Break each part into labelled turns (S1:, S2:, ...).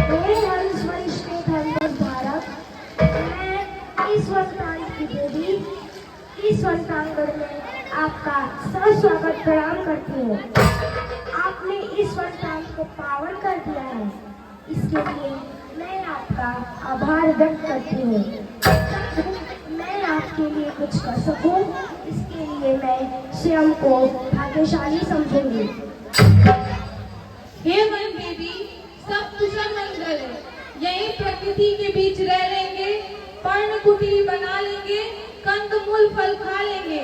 S1: हे हंस वरिष्ठ धर्म धारक, मैं इस वरदान की देवी इस वरदांगण में आपका सस्वागत प्रणाम करती हूँ। आपने इस वरदान को पावन कर दिया है, इसके लिए मैं आपका आभार व्यक्त करती हूँ। मैं आपके लिए कुछ कर सकूं, इसके लिए मैं स्वयं को भाग्यशाली समझूंगी।
S2: हे वन देवी, सब कुशल मंगल है। यही प्रकृति के बीच रह लेंगे, पर्ण कुटी बना लेंगे, कंद मूल फल खा लेंगे,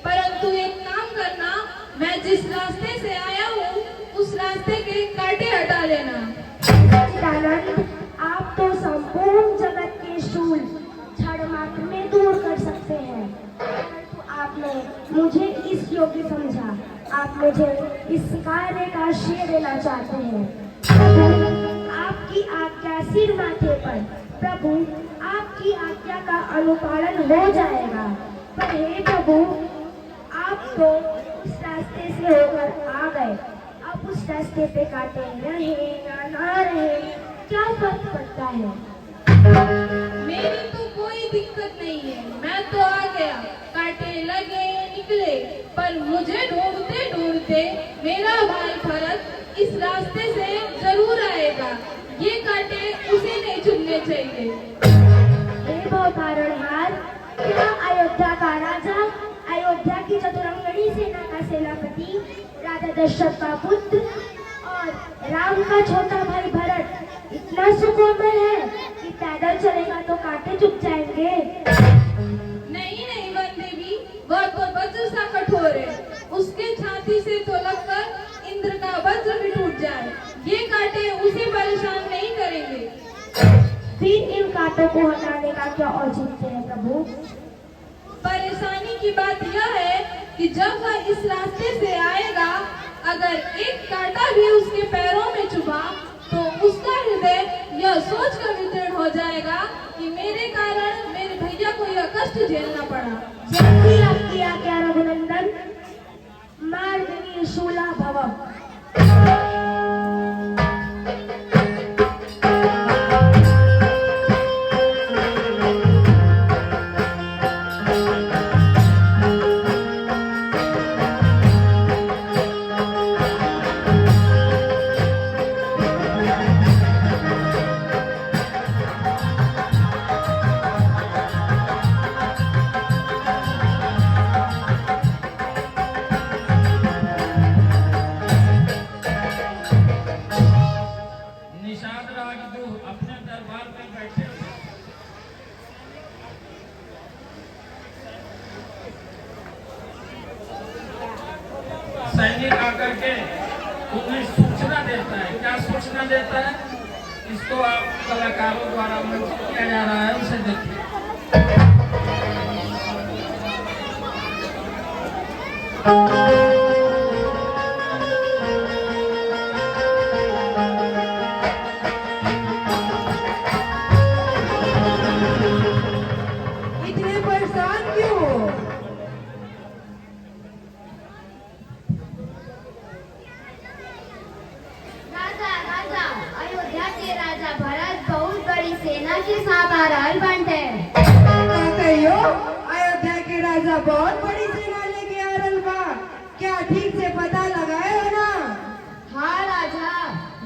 S2: परंतु एक काम करना, मैं जिस रास्ते से आया हूँ उस रास्ते के कांटे हटा लेना।
S1: सच्चिदानंद, आप तो संपूर्ण जगत के शूल क्षण मात्र में दूर कर सकते हैं, परंतु आपने मुझे इस योग्य समझा। आप मुझे इस कार्य का श्रेय देना चाहते हैं। आपकी आज्ञा सिर माथे पर, प्रभु आपकी आज्ञा का अनुपालन हो जाएगा। पर हे प्रभु, आप तो उस रास्ते से होकर आ गए, अब उस रास्ते पे कांटे रहे या ना रहे क्या फर्क पड़ता है?
S2: मेरी तो कोई दिक्कत नहीं है, मैं तो आ गया। कांटे लगे निकले, पर मुझे ढूंढते ढूंढते मेरा भाई भरत इस रास्ते से जरूर आएगा। ये कांटे उसे नहीं चुनने चाहिए।
S1: हे भवतारणहार, क्या अयोध्या का राजा, अयोध्या की चतुरंगनी सेना का सेनापति, राजा दशरथ का पुत्र और राम का छोटा भाई भरत इतना सुकोमल है कि पैदल चलेगा तो कांटे चुभ जाएंगे?
S2: नहीं नहीं वन देवी, वह तो वज्र सा कठोर है। उसके छाती से तो लगकर इंद्र का वज्र भी टूट जाए, ये कांटे उसे परेशान नहीं करेंगे।
S1: फिर इन कांटों को हटाने का क्या औचित्य है प्रभु?
S2: परेशानी की बात यह है कि जब वह इस रास्ते से आएगा, अगर एक कांटा भी उसके पैरों में चुभा तो उसका हृदय यह सोचकर विदीर्ण हो जाएगा कि मेरे कारण मेरे भैया को यह कष्ट झेलना पड़ा।
S1: जल्दी आपकी आज्ञा रघुनंदन, मार्गनी शूला भव।
S3: सैनिक आकर के उन्हें सूचना देता है। क्या सूचना देता है? इसको आप कलाकारों द्वारा मंचित किया जा रहा है, उसे देखिए।
S2: इतने परेशान क्यों हो?
S4: अयोध्या के राजा भरत बहुत बड़ी सेना के साथ आ रहा बनते।
S2: कहियो, अयोध्या के राजा बहुत बड़ी सेना लेके आ रहल बा। क्या ठीक से पता लगाए हो ना?
S4: हाँ राजा,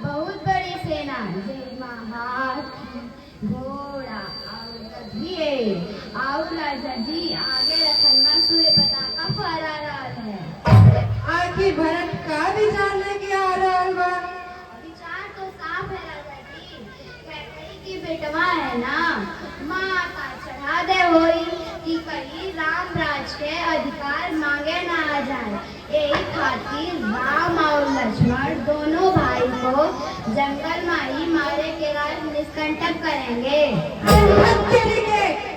S4: बहुत बड़ी सेना, जेमा हाथी, घोड़ा और गधिए और राजा जी आगे रखना सुए पताका फहरा रहा है।
S2: आखिर भरत का विचार लेके आ रहल बा?
S4: विचार तो साफ है राजा जी, कैकई की बेटवा है ना, माता चढ़ा दे होई कि कहीं राम राज के अधिकार मांगे ना आ जाए। यही खातिर राम और लक्ष्मण दोनों भाई को जंगल में ही मारे के राज निष्कंटक करेंगे।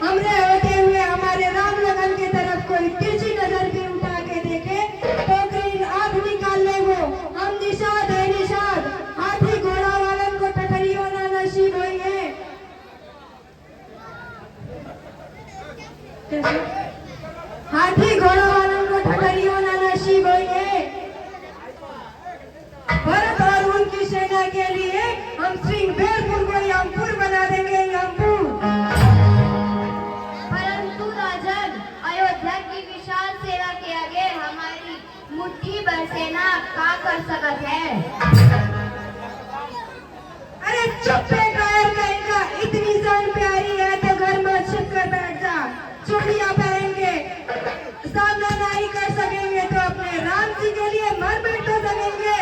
S2: हमरे होते हुए हमारे राम लगन के तरफ कोई तिरछी नजर भी उठा के देखे तो कहीं आग निकाल ले वो। हम निषाद है निषाद, हाथी घोड़ा वालन को टटरियों ना नसीब होंगे। हाथी घोड़ा वालों को ठटरियों ना नसीब होंगे। भरत और उनकी सेना के लिए हम सिंह बेरपुर को
S1: चुप बेकार कहेगा, इतनी जान प्यारी है तो घर में छिप कर बैठ जा। चूड़ियां पहनेंगे, सामना नहीं कर सकेंगे तो अपने राम जी के लिए मर बैठ तो सकेंगे।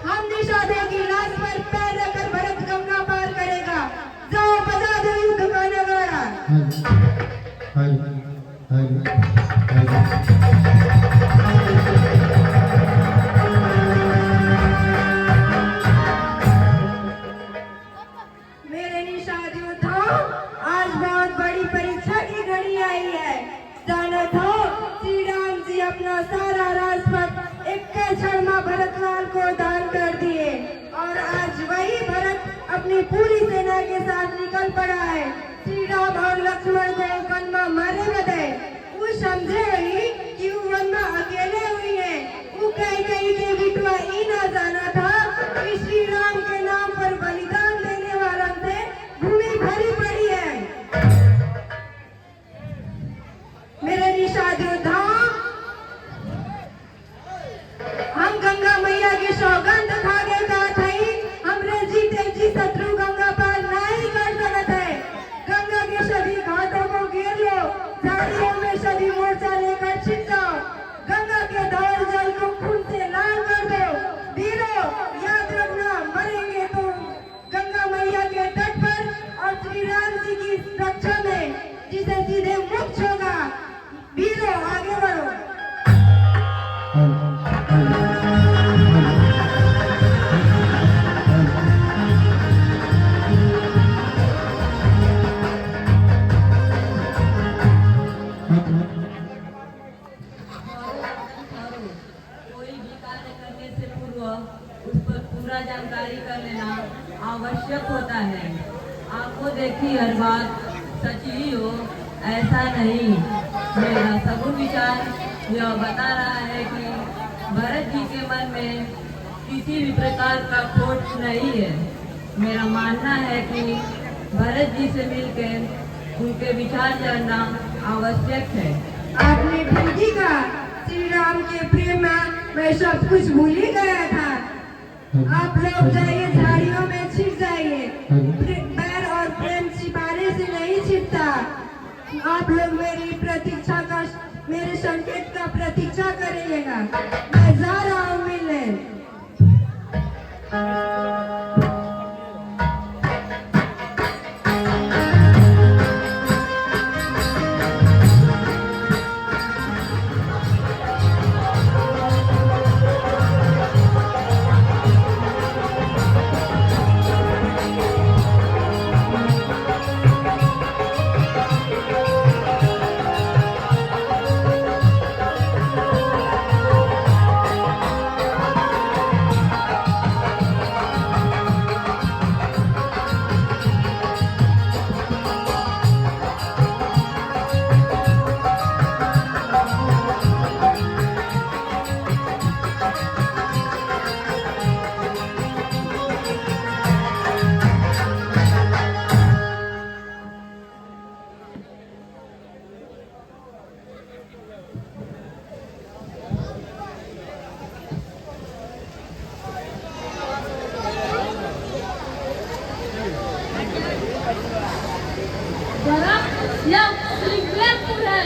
S1: हम निषादों की लाश पर पैर रखकर भरत गंगा पार करेगा। जाओ बजा दो युद्ध का नगाड़ा। मेरे निषाद योद्धाओं, आज बहुत बड़ी परीक्षा की घड़ी आई है। जानो तो श्री राम जी अपना सारा राजपथ एक क्षण में भरतलाल को दान कर दिए और आज वही भरत अपनी पूरी सेना के साथ निकल पड़ा है। श्री राम और लक्ष्मण को वन में मारे बदे वो समझे ही कि वो वन में अकेले हुई है। वो कहीं कहीं के बिटवा ही ना जाना था कि श्री राम के नाम पर बलिदान देने वाला से भूमि भरी पड़ी है। मेरे निषाद योद्धाओं, हम गंगा मैया की सौगंध खा के बात है, हमरे जीते जी शत्रु गंगा पार नहीं कर सकते है। गंगा के सभी घाटों को घेर लो, झाड़ियों में सभी मोर्चा लेकर छिप जाओ। गंगा के धौल जल को खून से लाल कर दो। वीरों, याद रखना, मरेंगे तो गंगा मैया के तट पर और श्री राम जी की रक्षा में, जिसे सीधे मोक्ष होगा। वीरों, आगे बढ़ो।
S5: कोई भी कार्य करने से पूर्व उस पर पूरा जानकारी कर लेना आवश्यक होता है। आपको देखी हर बात सच ही हो ऐसा नहीं। मेरा सगुन विचार यह बता रहा है कि भरत जी के मन में किसी भी प्रकार का खोट नहीं है। मेरा मानना है कि भरत जी से मिलकर उनके विचार जानना आवश्यक है।
S1: आपने ठीक ही कहा, श्री राम के प्रेम में मैं सब कुछ भूल ही गया था। आप लोग जाइए, झाड़ियों में छिप जाइए। बैर और प्रेम छिपाने से नहीं छिपता। आप लोग मेरी प्रतीक्षा का, मेरे संकेत का प्रतीक्षा करिएगा। मैं जा रहा हूँ मिलने।
S2: यह श्रीकृष्ण है।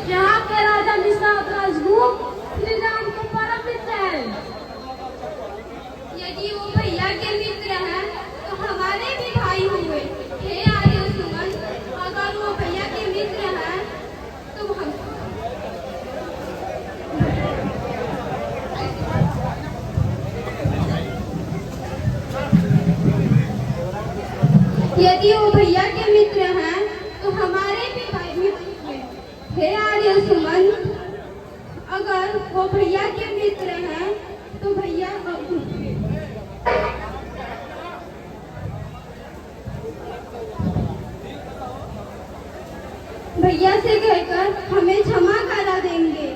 S2: यहाँ के राजा निषाद राजगुप्त श्री राम के परम मित्र है।
S4: यदि वो भैया के मित्र हैं तो हमारे भी भाई हुए। हे आर्य सुमन, अगर वो भैया के मित्र हैं तो हम यदि वो भैया के मित्र हैं तो हमारे भी भाई मित्र हुए। हे आर्य सुमन, अगर वो भैया के मित्र हैं तो भैया भैया से कहकर हमें क्षमा करा देंगे।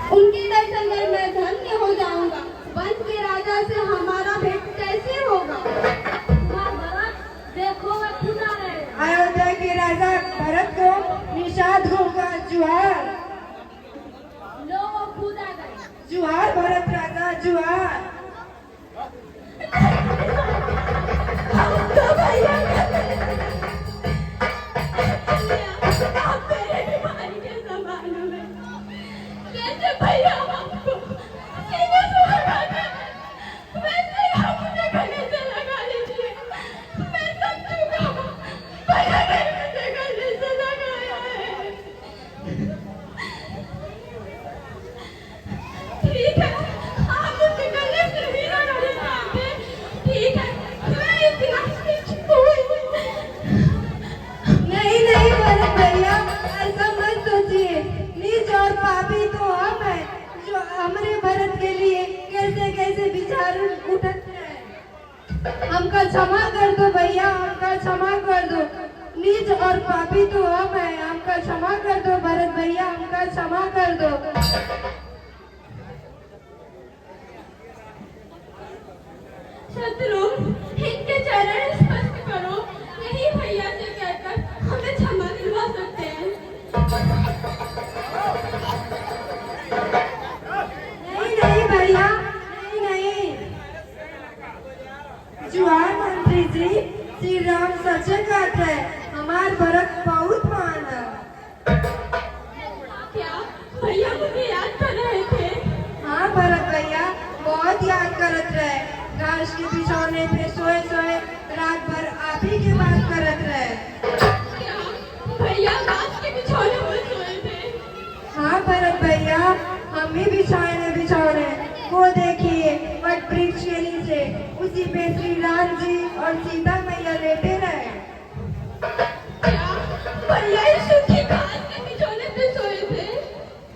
S4: उनके दर्शन कर मैं धन्य हो जाऊंगा। वंश के राजा से हमारा भेंट कैसे होगा?
S1: निषाद होगा जुआर।
S2: लो वो खुद आ गए।
S1: जुआर भरत राजा जुआर।
S2: तो भैया आप मेरे भी भाई के समान हुए। जैसे भैया आपको सीने से लगाते हैं, वैसे ही आप मुझे गले से लगा लीजिए। मैं समझूंगा भैया ने मुझे गले से लगाया है। ठीक है, आप मुझे गले से भी लगाना चाहते हैं। ठीक है, मैं इस रास्ते छूटूंगी।
S1: नहीं नहीं भरत भैया, ऐसा मत सोचिए। नीच और पापी तो हम हैं जो हमारे भरत के लिए कैसे कैसे विचार उठते हैं। हमका क्षमा कर दो भैया, हमका क्षमा कर दो। नीच और पापी तो हम हैं, हमका क्षमा कर दो भरत भैया, हमका क्षमा कर दो।
S2: शत्रु, इनके चरण स्पर्श करो। यही भैया से कहकर हमें क्षमा दिलवा सकते हैं।
S1: नहीं नहीं भैया, नहीं नहीं। जुआर मंत्री जी, श्री राम सचे कहते हैं, हमार भरत बहुत महान है।
S2: क्या भैया मुझे याद कर रहे थे?
S1: हाँ भरत भैया, बहुत याद करत रहे। घास के बिछौने पे सोए सोए रात भर आप ही की बात करत रहे।
S2: क्या भैया घास के बिछौने पर सोए थे?
S1: हाँ भरत भैया, हम ही बिछौने वो देखिए वट वृक्ष के नीचे, उसी पे श्री राम जी और सीता मैया लेटे रहे।
S2: क्या भैया इस सूखी घास के बिछौने पे सोए थे?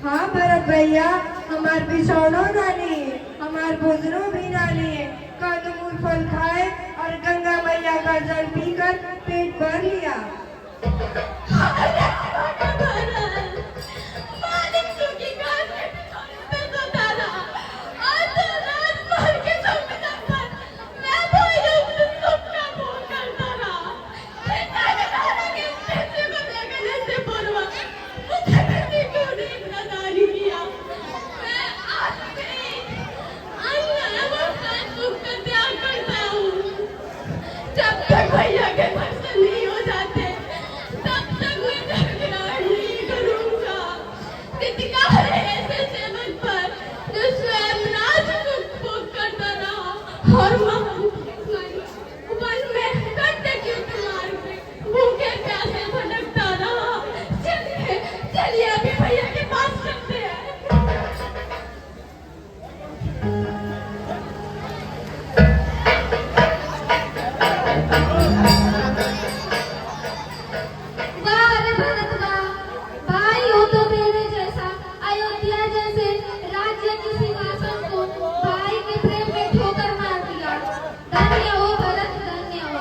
S1: हाँ भरत भैया, हमार बिछौनों नानी, हमार भोजनों भी नानी है। कंदमूल फल खाए और गंगा मैया का जल पीकर पेट भर लिया।
S2: अरे भगवान, मालिक सूखी घास के बिछौने पे सोता रहा और तो रात भर के चौकीदार पर मैं भैया से सबका भोग करता रहा। चिंता के दादा के पैसे को देखने से पूर्व मुझे किसी को नहीं नादानी किया। मैं आज भी अन्य अवस्थाएं सुख का त्याग करता हूँ। जब तक भैया के दर्शन नहीं हो जाते, तब तक मैं टकरार नहीं करूँगा। धिक्कार है ऐसे सेवक पर जो स्वयं राज सुख भोग करता रहा और वन में कट्टे के मार्ग में भूखे प्यासे भटकता रहा। चलिए चलिए अभी भैया के पास चलते हैं।
S4: वाह रे भरत वाह, भाई हो तो मेरे जैसा। अयोध्या जैसे राज्य की सिंहासन को भाई के प्रेम में ठोकर मार दिया। धन्य हो भरत, धन्य हो।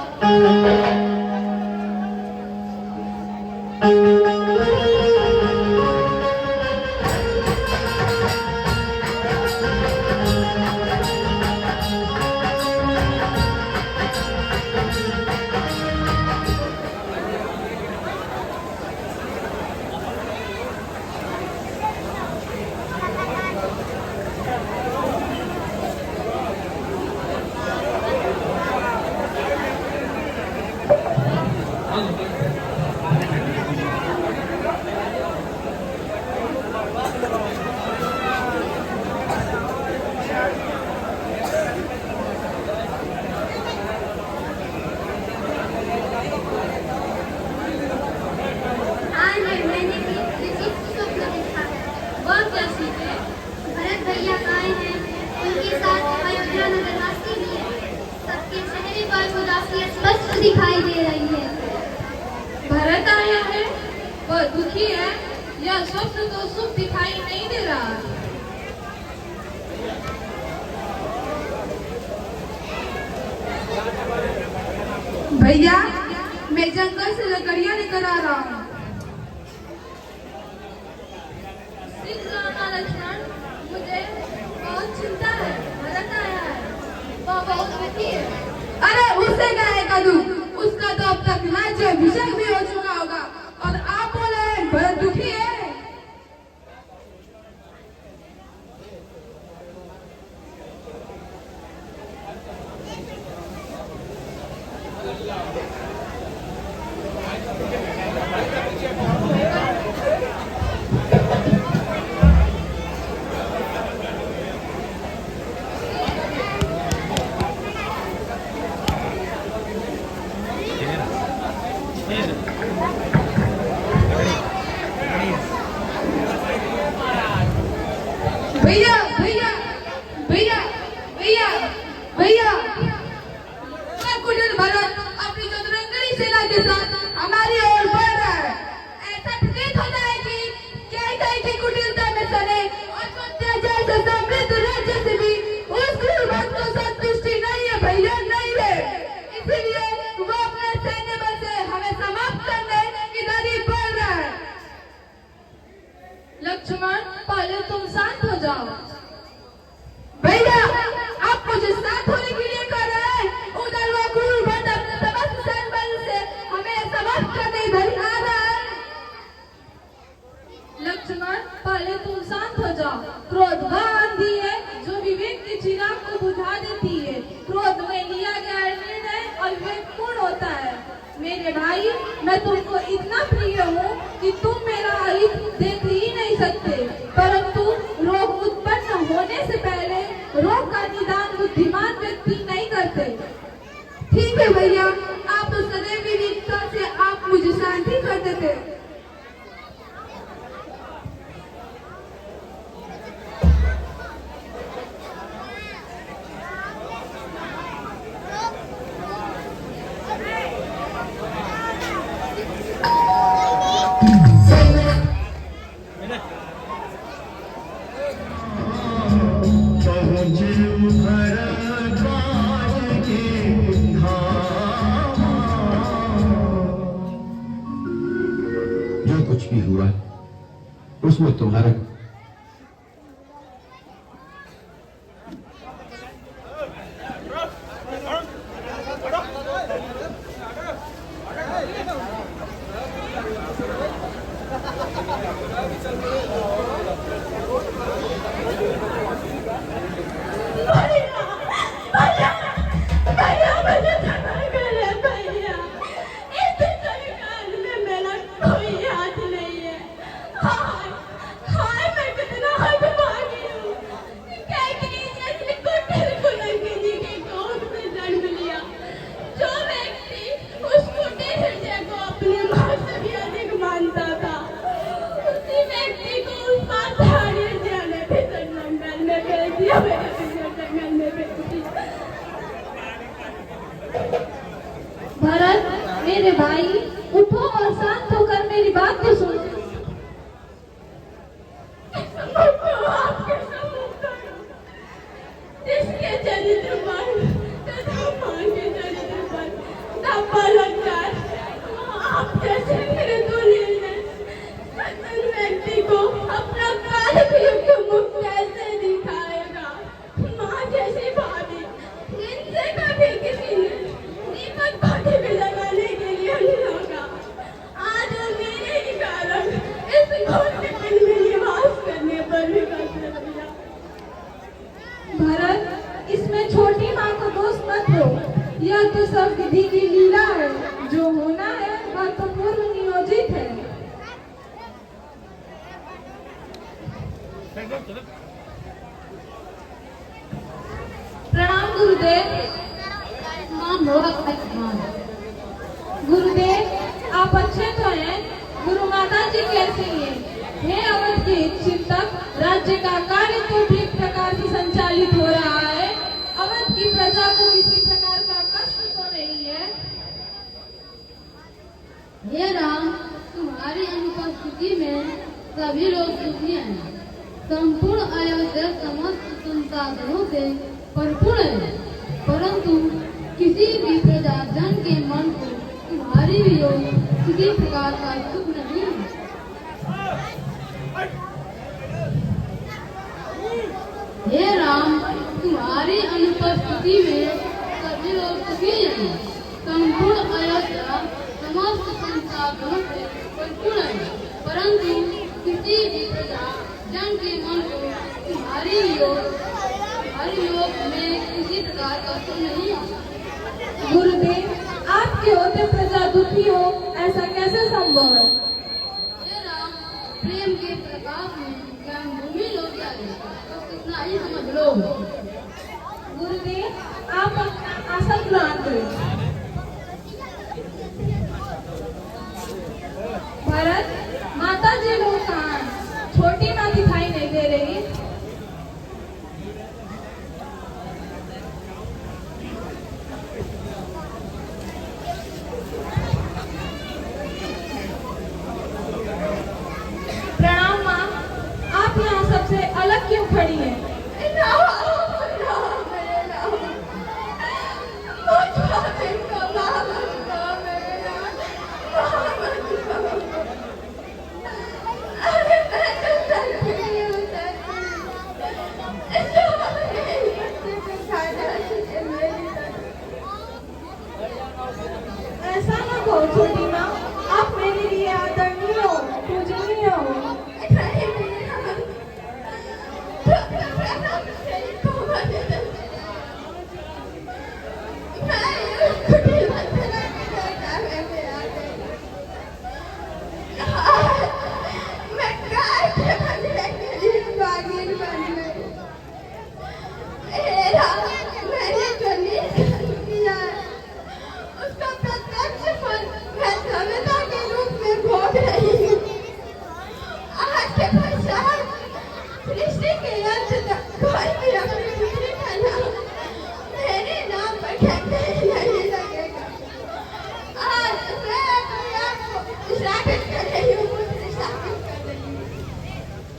S4: आज मैंने भी विचित्र स्वप्न देखा है। वह कैसी है? भरत भैया आए हैं, उनके साथ अयोध्या नगरवासी भी है। सबके चेहरे पर उदासी स्पष्ट दिखाई दे रही है।
S2: भरत आया है, वह दुखी है। यह स्वप्न तो सुख दिखाई नहीं दे रहा। भैया, मैं जंगल से लकड़ियाँ लेकर आ रहा हूँ। शीघ्र आना लक्ष्मण, मुझे बहुत चिंता है। भरत आया है, वह बहुत दुखी है। अरे उससे क्या है कदू? उसका तो अब तक राज्य अभिषेक भी हो चुका होगा और आप बोले हैं भरत भैया भैया भैया भैया भैया, मैं कुटिल भरत अपनी चतुरंगनी सेना के साथ हमारी ओर बढ़ रहा है। ऐसा प्रतीत होता है कि क्या की कुटिलता में सने और कुत्ते जैसे समृद्ध राज्य से भी उस गुरुभक्त को संतुष्टि नहीं है भैया, नहीं है। इसलिए वो अपने सैन्य बल से हमें समाप्त करने की दादी बढ़ रहा है। लक्ष्मण, पहले तुम शांत हो जाओ। भैया, आप मुझे शांत होने के लिए कह रहे हैं। उधर वो क्रूर भक्त अपने समस्त सैन्य बल से हमें समाप्त करने इधर आ रहा है। लक्ष्मण, पहले तुम शांत हो जाओ। क्रोध वह आंधी है जो विवेक के चिराग को बुझा देती है। क्रोध में लिया गया निर्णय अविवेकपूर्ण होता है। मेरे भाई, मैं तुमको इतना प्रिय हूँ कि तुम मेरा हित देख ही नहीं सकते, परंतु रोग उत्पन्न होने से पहले रोग का निदान बुद्धिमान व्यक्ति नहीं करते। ठीक है भैया, आप तो सदैव विवेकता से आप मुझे शांति कर देते।
S6: जो कुछ भी हुआ उसमें तुम्हारा भरत, मेरे भाई, उठो और शांत होकर मेरी बात को सुनो।
S1: जिसके चरित्र पर तथा मां के चरित्र पर धब्बा लग जाए, आप जैसे निर्दोष सज्जन व्यक्ति को अपना कालयुक्त मुख कैसे दिखाएगा? मां जैसी भाभी जिनसे कभी किसी ने दीपक भाटी में लगाने के लिए नहीं होगा, आज वो मेरे ही कारण इस घोर पिंड में निवास करने पर भी कसरत किया।
S2: भरत, इसमें छोटी माँ को दोष मत दो। यह तो सब विधि की लीला है। जो होना है वह तो पूर्व नियोजित है। प्रणाम गुरुदेव। गुरुदेव, आप अच्छे तो हैं? गुरु माता जी कैसी हैं? हे अवध के चिंतक, राज्य का कार्य तो ठीक प्रकार से संचालित हो रहा है। अवध की प्रजा को किसी प्रकार का कष्ट तो नहीं है?
S7: हे राम, तुम्हारी अनुपस्थिति में सभी लोग सुखी हैं। संपूर्ण अयोध्या समस्त संसाधनों से परिपूर्ण है, परंतु किसी भी प्रजाजन के मन को तुम्हारी वियोग किसी प्रकार का सुख नहीं है। हे राम, तुम्हारी अनुपस्थिति में सभी लोग सुखी हैं। संपूर्ण अयोध्या समस्त संसाधनों से परिपूर्ण है, परंतु किसी भी प्रजाजन के मन को तुम्हारी वियोग में किसी प्रकार का सुख नहीं है।
S2: गुरुदेव, आप दुखी हो, ऐसा कैसे संभव है?
S7: हे राम, प्रेम के प्रकाश में ज्ञान भूमि लौट जाए तो कितना ही समझ लो।
S2: गुरुदेव, आप अपना आसन ग्रहण करें। भरत, माता जी लोग कहाँ हैं? छोटी माँ दिखाई नहीं दे रही। प्रणाम माँ, आप यहाँ सबसे अलग क्यों खड़ी हैं? ऐसा ना कहो छोटी माँ, आप मेरे लिए आदरणीय हो, पूजनीय हो।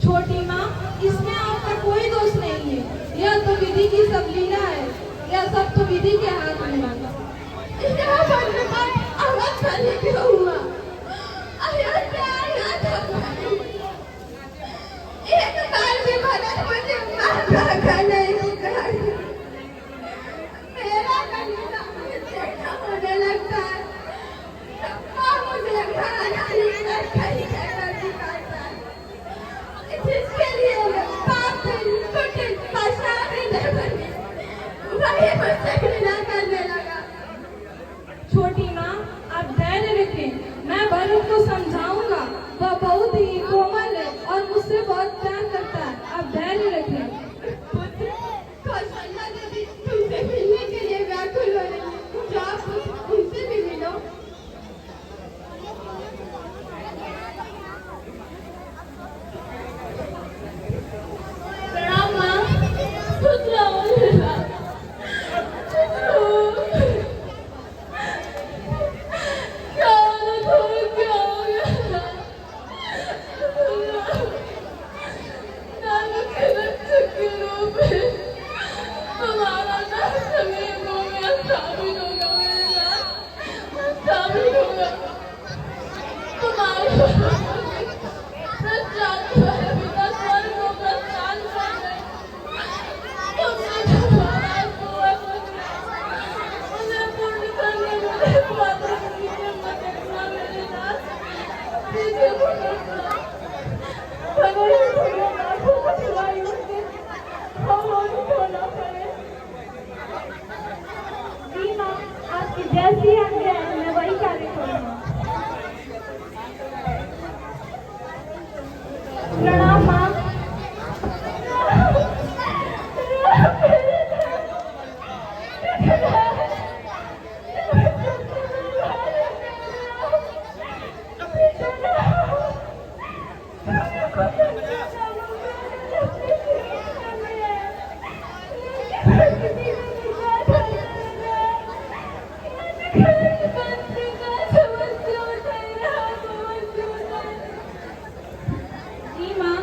S2: छोटी माँ, इसमें आपका कोई दोष नहीं है। यह तो विधि की सब लीला है। यह सब तो विधि के हाथ में है। छोटी माँ, आप धैर्य रखें। मैं भरत को समझाऊंगा। वह बहुत ही कोमल है और मुझसे बहुत प्यार करता है। आप धैर्य रखें।
S4: कौशल्या देवी तुमसे मिलने के लिए व्याकुल हो रही है। क्या आप उनसे भी मिलो?
S2: प्रणाम माँ। आपकी जैसी आज्ञा है, मैं वही कार्य करूँगा। प्रणाम माँ। जी माँ।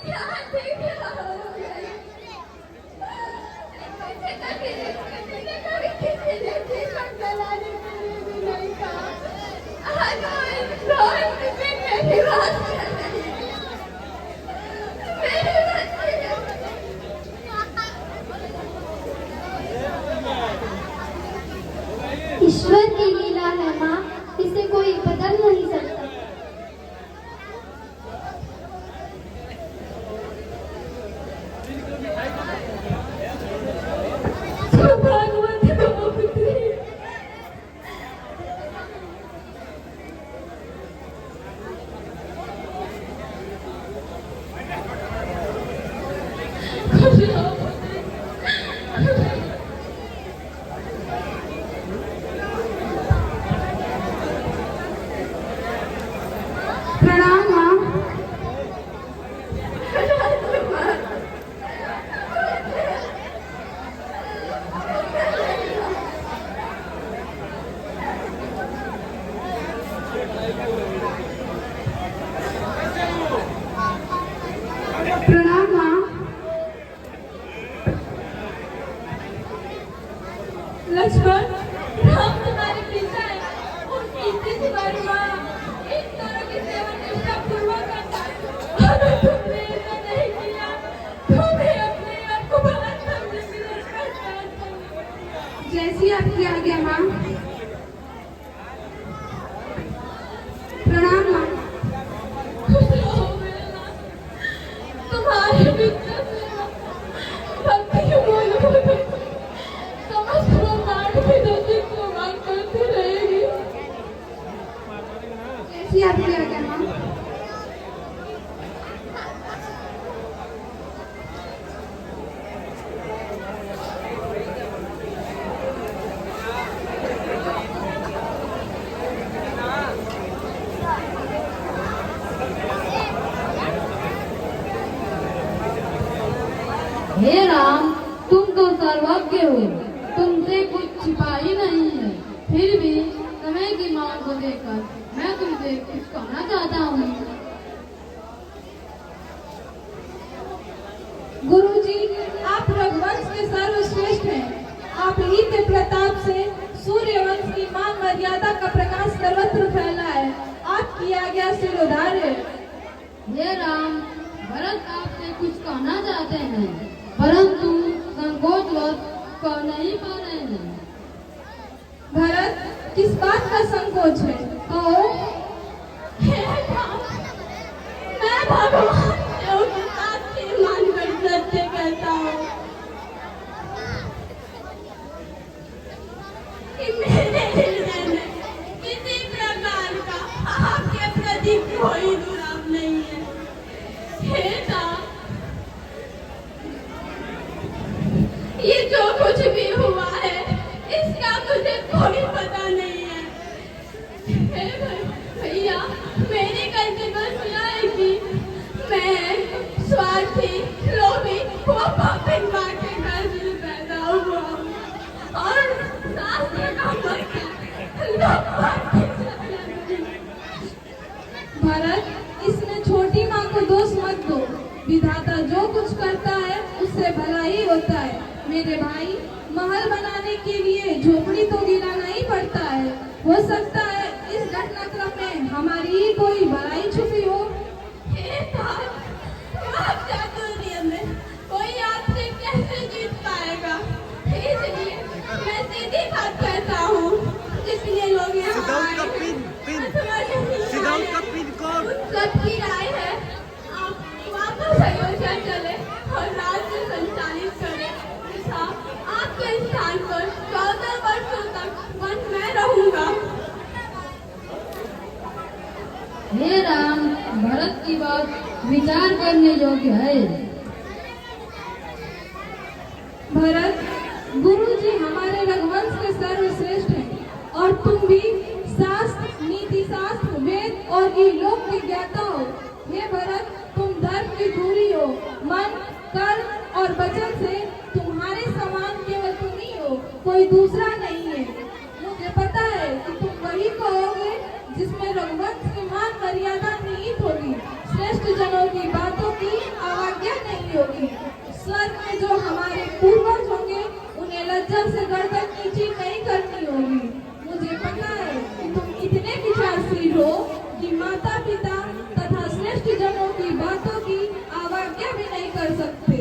S4: क्या बदल नहीं सकता।
S1: प्रणाम माँ। प्रणाम माँ।
S2: लक्ष्मण, राम तुम्हारे पीछे है और पीछे तुम्हारी माँ इस तरह की सेवा निष्ठा पूर्वक करता है। अगर तुमने ऐसा नहीं किया तो मैं अपने आप को बहुत समझ कर
S1: जैसी आपकी आज्ञा माँ। प्रणाम माँ।
S2: खुश रहो मेरे लाल। तुम्हारे पिता सेवा भक्ति के बोल बोल समस्त ब्रह्मांड में दर्शित प्रमाण करती रहेगी।
S1: जैसी आपकी आज्ञा माँ।
S7: हे राम, तुम तो सर्वज्ञ हो, तुमसे कुछ छिपा ही नहीं है। फिर भी समय की मांग को देखकर मैं तुमसे कुछ कहना चाहता हूँ।
S2: गुरुजी, आप रघुवंश के सर्वश्रेष्ठ हैं। आप ही के प्रताप से सूर्यवंश की मान मर्यादा का प्रकाश सर्वत्र फैला है। आपकी आज्ञा से उधार्य।
S7: हे राम, भरत आपसे कुछ कहना चाहते हैं, परंतु संकोचवश कह नहीं पा रहे हैं।
S2: भरत, किस बात का संकोच है? कहो।
S4: हे राम, मैं भगवान देव के साथ ही मानकर सत्य कहता हूँ कि मेरे हृदय में किसी प्रकार का आपके प्रति कोई दुराव नहीं है। हे राम, ये जो कुछ भी हुआ है इसका मुझे कोई पता नहीं है। हे भैया, मेरी गलती बस यह है कि मैं स्वार्थी, लोभी व पापिन माँ के घर में पैदा हुआ हूँ और शास्त्र का
S2: भरत, इसमें छोटी माँ को दोष मत दो। विधाता जो कुछ करता है उससे भला ही होता है। मेरे भाई, महल बनाने के लिए झोपड़ी तो गिराना ही पड़ता है। हो सकता है इस घटनाक्रम में हमारी ही कोई भलाई छुपी हो।
S4: हे तात, आप चातुर्य में कोई आपसे कैसे जीत पाएगा? इसलिए मैं सीधी बात कहता हूँ, जितने लोग यहाँ आए हैं, अथवा नहीं आए, उन सबकी राय है आप वापस अयोध्या चले और राज्य संचालित करें। तथा आपके स्थान पर 14 वर्षों तक वन में रहूंगा।
S7: हे राम, भरत की बात विचार करने योग्य है।
S2: भरत, गुरुजी हमारे रघुवंश के सर्वश्रेष्ठ हैं और तुम भी शास्त्र, नीति शास्त्र, वेद और लोक के ज्ञाता हो। हे भरत, तुम धर्म की दूरी हो। मन, कर्म और वचन से तुम्हारे समान केवल तुम ही हो, कोई दूसरा नहीं है। मुझे पता है कि तुम वही कहोगे जिसमें रघुवंश की मान मर्यादा निहित होगी, श्रेष्ठ जनों की बातों की अवज्ञा नहीं होगी। स्वर्ग में जो हमारे पूर्वज होंगे उन्हें लज्जा से गर्दन नीची नहीं करनी होगी। मुझे पता है कि तुम इतने विचारशील हो कि माता पिता तथा श्रेष्ठ जनों की बातों की अवज्ञा भी नहीं कर सकते।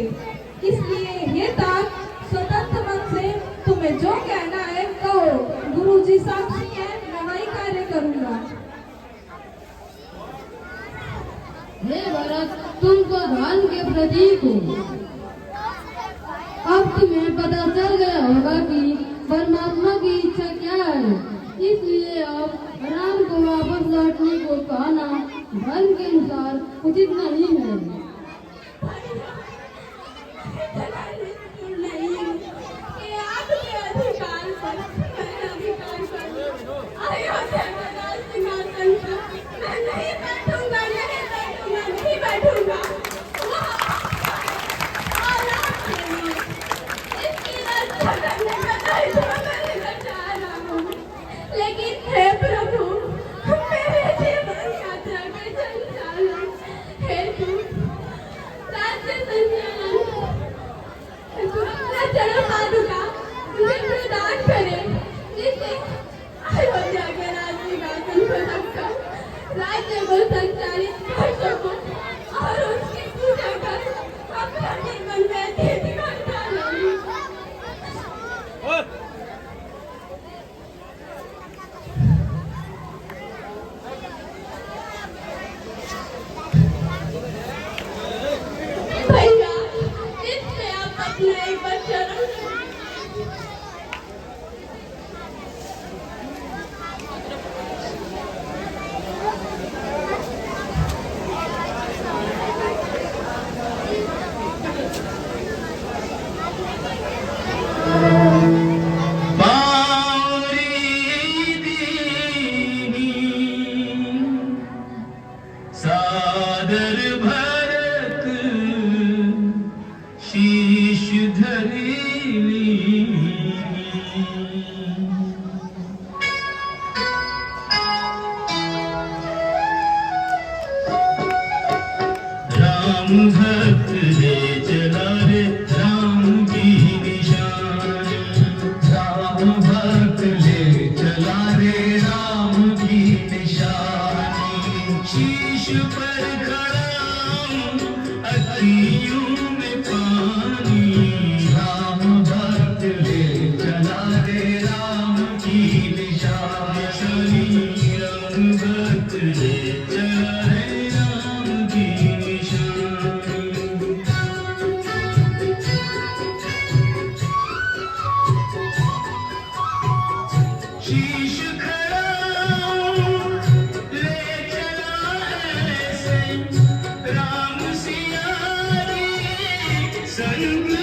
S2: इसलिए हे तात, स्वतंत्र मन से तुम्हें जो कहना है कहो। गुरुजी साक्षी है, मैं वही कार्य करूँगा।
S7: भरत तुम तो धर्म के प्रतीक हो। अब तुम्हें पता चल गया होगा कि परमात्मा की इच्छा क्या है, इसलिए अब राम को वापस लौटने को कहना धर्म के अनुसार उचित नहीं है।
S2: लेकिन हे प्रभु, मेरे जीवन यात्रा के संचालन हेतु राज्य संचालन हेतु अपना चरण पादुका मुझे प्रदान करे, जिससे अयोध्या के राज्य को सककर राज्य को संचालित कर सकूं और उसकी पूजा कर अपना जीवन व्यतीत करता रहूं। भैया, इससे आप अपना एक बच्चा
S8: सादर भरत शीश धरेली, राम भक्त ले चला रे राम की निशानी, राम भक्त ले चला रे राम की निशानी, शीश पर खड़ा अखियों में पानी, राम भक्त ले चला रे राम की निशानी, राम भक्त ले चला रे राम की निशानी। शीश खड़ा ले चला ऐसे राम सिया रे संग